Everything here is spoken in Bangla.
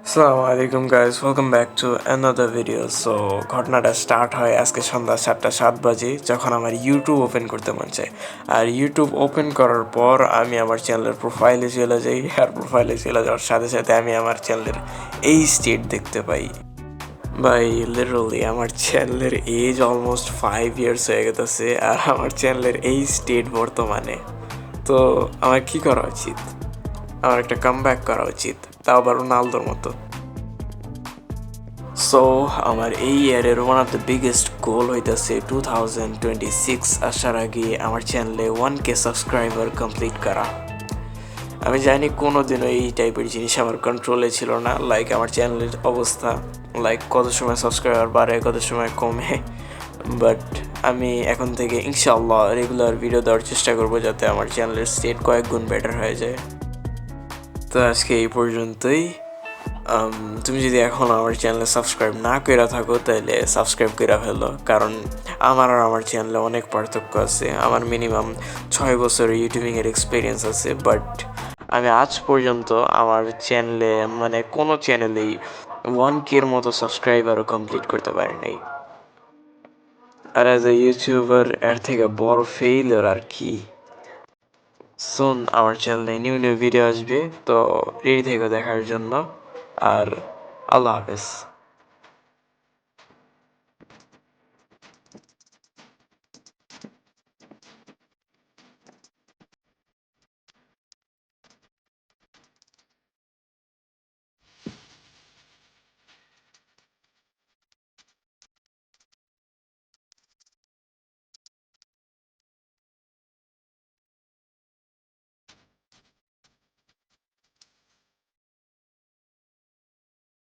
আসসালামু আলাইকুম guys, welcome back to another video. So ঘটনাটা স্টার্ট হয় আজকে সন্ধ্যা 7:07 বাজে, যখন আমার ইউটিউব ওপেন করতে মন চায়। আর ইউটিউব ওপেন করার পর আমি আমার চ্যানেলের প্রোফাইলে চলে যাই, আর প্রোফাইলে চলে যাওয়ার সাথে সাথে আমি আমার চ্যানেলের এই স্টেট দেখতে পাই। ভাই, লিটারালি আমার চ্যানেলের এজ অলমোস্ট 5 ইয়ার্স হয়ে গেছে, আর আমার চ্যানেলের এই স্টেট বর্তমানে। তো আমার কি করা উচিত? আমার একটা কামব্যাক করা উচিত, তাও আবার রোনালদোর মতো। সো আমার এই ইয়ারের ওয়ান অফ দ্য বিগেস্ট গোল হইতেছে 2026 আসার আগে আমার চ্যানেলে 1K সাবস্ক্রাইবার কমপ্লিট করা। আমি জানি কোনো দিনও এই টাইপের জিনিস আমার কন্ট্রোলে ছিল না, লাইক আমার চ্যানেলের অবস্থা, লাইক কত সময় সাবস্ক্রাইবার বাড়ে কত সময় কমে। বাট আমি এখন থেকে ইনশাআল্লাহ রেগুলার ভিডিও দেওয়ার চেষ্টা করবো, যাতে আমার চ্যানেলের স্টেট কয়েক গুণ বেটার হয়ে যায়। তো আজকে এই পর্যন্তই। তুমি যদি এখন আমার চ্যানেলে সাবস্ক্রাইব না করে থাকো, তাহলে সাবস্ক্রাইব করে ফেলো, কারণ আমার আর আমার চ্যানেলে অনেক পার্থক্য আছে। আমার মিনিমাম 6 বছর ইউটিউবিংয়ের এক্সপিরিয়েন্স আছে, বাট আমি আজ পর্যন্ত আমার চ্যানেলে, মানে কোনো চ্যানেলেই 1K মতো সাবস্ক্রাইবারও কমপ্লিট করতে পারি নাই। আর অ্যাজ এ ইউটিউবার এর থেকে বড় ফেইলিওর আর কি। সুন আমার চ্যানেলে নিউ নিউ ভিডিও আসবে, তো রেডি থেকে দেখার জন্য। আর আল্লাহ হাফেজ।